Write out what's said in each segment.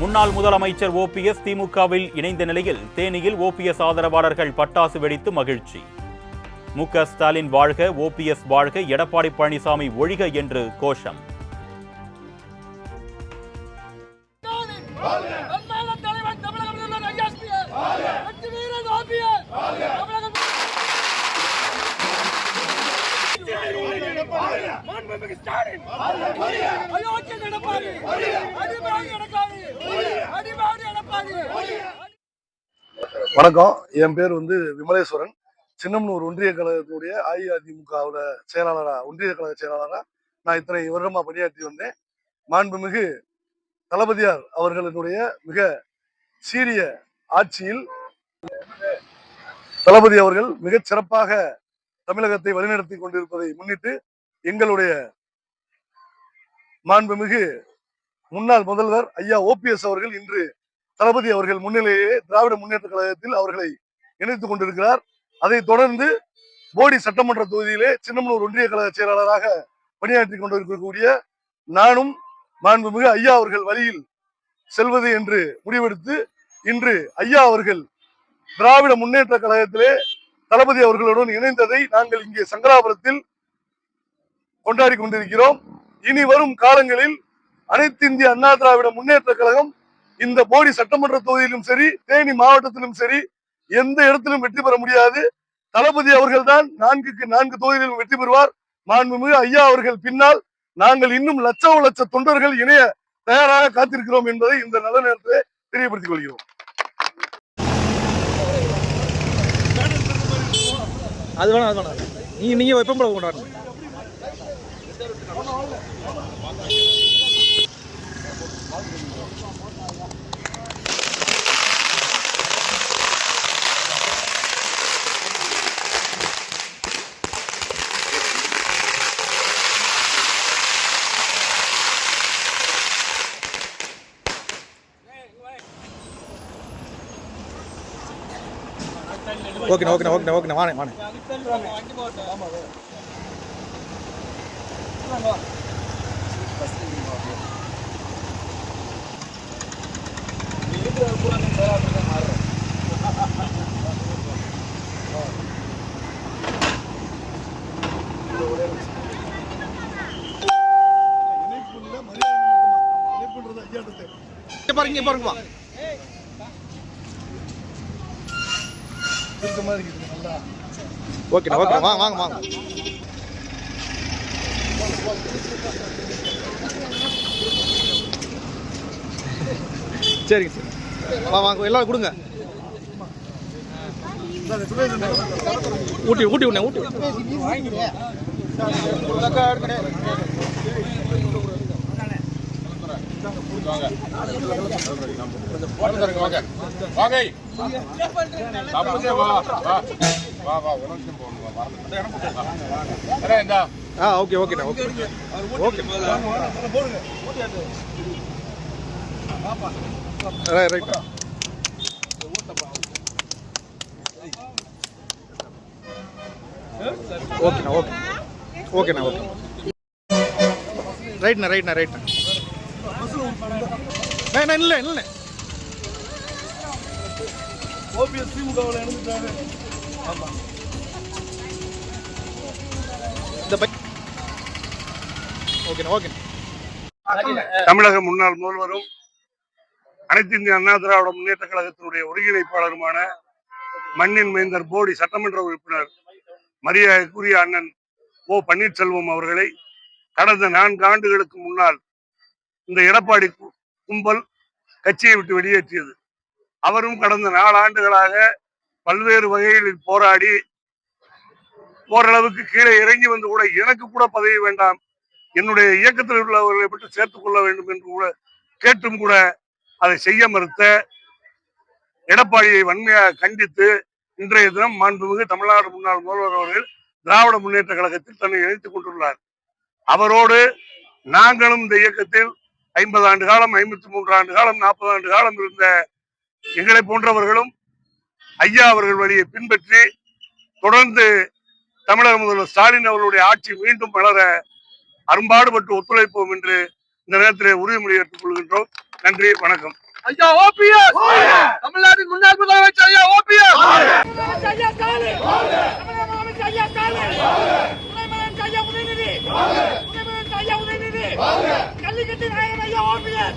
முன்னாள் முதலமைச்சர் ஓபிஎஸ் திமுகவில் இணைந்த நிலையில் தேனியில் ஓபிஎஸ் ஆதரவாளர்கள் பட்டாசு வெடித்து மகிழ்ச்சி. மு.க. ஸ்டாலின் வாழ்க, ஓபிஎஸ் வாழ்க, எடப்பாடி பழனிசாமி ஒழிக என்று கோஷம். வணக்கம், என் பேர் விமலேஸ்வரன். சின்னமனூர் ஒன்றிய கழகத்தினுடைய அஇஅதிமுகவுல ஒன்றிய கழக செயலாளராக நான் இத்தனை வருடமா பணியாற்றி வந்தேன். மாண்புமிகு தளபதியார் அவர்களினுடைய மிக சீரிய ஆட்சியில் தளபதி அவர்கள் மிகச் சிறப்பாக தமிழகத்தை வழிநடத்தி கொண்டிருப்பதை முன்னிட்டு எங்களுடைய மாண்புமிகு முன்னாள் முதல்வர் ஐயா ஓபிஎஸ் அவர்கள் இன்று தளபதி அவர்கள் முன்னிலையே திராவிட முன்னேற்ற கழகத்தில் அவர்களை இணைத்துக் கொண்டிருக்கிறார். அதைத் தொடர்ந்து போடி சட்டமன்ற தொகுதியிலே சின்னமனூர் ஒன்றிய கழக செயலாளராக பணியாற்றி கொண்டிருக்கக்கூடிய நானும் மாண்புமிகு ஐயா அவர்கள் வழியில் செல்வது என்று முடிவெடுத்து இன்று ஐயா அவர்கள் திராவிட முன்னேற்ற கழகத்திலே தளபதி அவர்களுடன் இணைந்ததை நாங்கள் இங்கே சங்கராபுரத்தில் கொண்டாடி கொண்டிருக்கிறோம். இனி வரும் காலங்களில் அனைத்து இந்திய அண்ணா திராவிட முன்னேற்ற கழகம் இந்த போடி சட்டமன்ற தொகுதியிலும் சரி, தேனி மாவட்டத்திலும் சரி, எந்த இடத்திலும் வெற்றி பெற முடியாது. தளபதி அவர்கள் தான் 4க்கு 4 தொகுதிகளிலும் வெற்றி பெறுவார். மாண்புமிகு ஐயா அவர்கள் பின்னால் நாங்கள் இன்னும் லட்ச தொண்டர்கள் இணைய தயாராக காத்திருக்கிறோம் என்பதை இந்த நல்ல நேரத்தை தெரியப்படுத்திக் கொள்கிறோம். அது வேணாம், நீங்க எப்ப கொண்டாடணும். ஓகேண்ணா வாணே பாருங்க ஓகே வாங்க சரிங்க வாங்க எல்லாரும் கொடுங்க. ஊட்டி ஓகேண்ணா ரைட் ஓகேண்ணா ரைட்ண்ணா இல்லை ஓபிஎஸ் திமுகவில் இணைந்துட்டாங்க. தமிழக முன்னாள் முதல்வரும் அனைத்து இந்திய அண்ணா திராவிட முன்னேற்ற கழகத்தினுடைய ஒருங்கிணைப்பாளருமான மண்ணின் மைந்தர் போடி சட்டமன்ற உறுப்பினர் மரியாதைக்குரிய அண்ணன் ஓ பன்னீர்செல்வம் அவர்களை கடந்த 4 ஆண்டுகளுக்கு முன்னால் இந்த எடப்பாடி கும்பல் கட்சியை விட்டு வெளியேற்றியது. அவரும் கடந்த 4 ஆண்டுகளாக பல்வேறு வகைகளில் போராடி ஓரளவுக்கு கீழே இறங்கி வந்து கூட எனக்கு கூட பதவி வேண்டாம், என்னுடைய இயக்கத்தில் உள்ளவர்களை பற்றி சேர்த்துக் கொள்ள வேண்டும் என்று கூட கேட்டும் கூட அதை செய்ய மறுத்த எடப்பாடியை வன்மையாக கண்டித்து இன்றைய தினம் மாண்புமிகு தமிழ்நாடு முன்னாள் முதல்வர் அவர்கள் திராவிட முன்னேற்ற கழகத்தில் தன்னை இணைத்துக் கொண்டுள்ளார். அவரோடு நாங்களும் இந்த இயக்கத்தில் 50 ஆண்டு காலம், 53 ஆண்டு காலம், 40 ஆண்டு காலம் இருந்த எங்களை போன்றவர்களும் ஐயா அவர்கள் வழியை பின்பற்றி தொடர்ந்து தமிழக முதல்வர் ஸ்டாலின் அவர்களுடைய ஆட்சி மீண்டும் வளர அரும்பாடுபட்டு ஒத்துழைப்போம் என்று இந்த நேரத்திலே உறுதிமொழி ஏற்றுக் கொள்கின்றோம். நன்றி, வணக்கம். ஐயா ஓபிஎஸ் தமிழ்நாட்டின் முன்னாள் முதலமைச்சர் ஐயா ஓபிஎஸ் ஐயா ஸ்டாலின் தமிழக ஐயா ஸ்டாலின் துணைமுதலமைச்சர் ஐயா உதயநிதி துணைமுதலமைச்சர் ஐயா உதயநிதி ஜல்லிக்கட்டு நாயகன் ஐயா ஓபிஎஸ்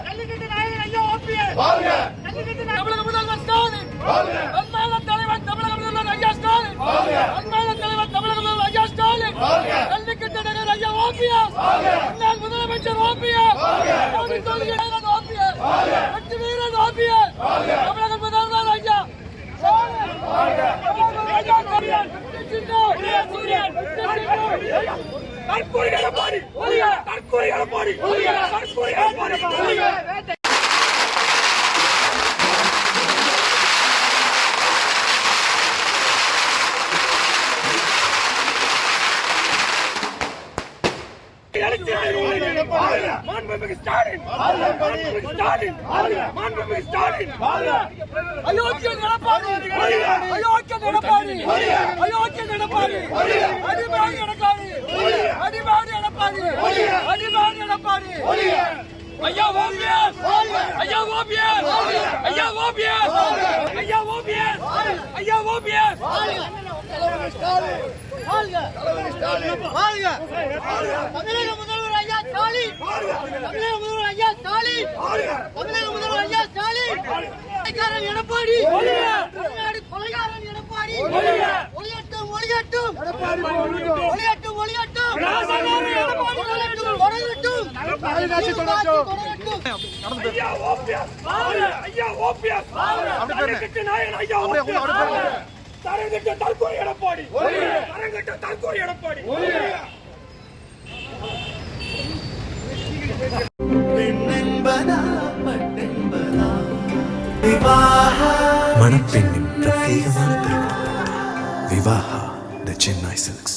ஜல்லிக்கட்டு நாயகன் ஐயா ஓபிஎஸ் ஜல்லிக்கட்டு தமிழக முதல்வர் ஸ்டாலின் அன்பான தலைவர் தமிழக முதல்வர் ஐயா ஸ்டாலின் அன்பான தலைவர் தமிழக முதல்வர் ஐயா ஸ்டாலின் ஜல்லிக்கட்டு நகர் ஐயா ஓபிஎஸ் முன்னாள் முதலமைச்சர் ஓபிஎஸ் ஓபிஎஸ் வெற்றி வீரன் ஓபிஎஸ் தமிழக முதல்வர் ஐயா மாண்புமிகு ஸ்டாலின் அயோக்கிய நடப்பாடி அயோக்கிய நடப்பாடி அயோக்கிய நடப்பாடி அடிமாடி நடக்காது அடிமாடி நடப்பாடி அடிமாடி நடப்பாடி ஐயா ஓபிஎஸ் ஐயா ஓபிஎஸ் ஐயா ஓபிஎஸ் ஐயா ஓபிஎஸ் ஐயா ஓபிஎஸ் தமிழக முதல்வர் ஐயா ஸ்டாலின் தமிழக முதல்வர் ஐயா ஸ்டாலின் தமிழக முதல்வர் ஐயா ஸ்டாலின் கொலைகாரன் எடப்பாடி தமிழ்நாடு கொலைகாரன் எடப்பாடி ஒளியட்டும் ஒளியட்டும் ஒளியட்டும் ஒளியட்டும் எடப்பாடி ஒளியட்டும் ஐயா ஓபிஎஸ் ஐயா ஓபிஎஸ் ஜல்லிக்கட்டு நாயகன் ஐயா ஓபிஎஸ் தரங்கட்ட தற்கொலை எடப்பாடி தரங்கட்ட தற்கொலை எடப்பாடி மணப்பெண்ணின் பிரத்யேகமான திருமணம் விவாஹா தி சென்னை சில்க்ஸ்.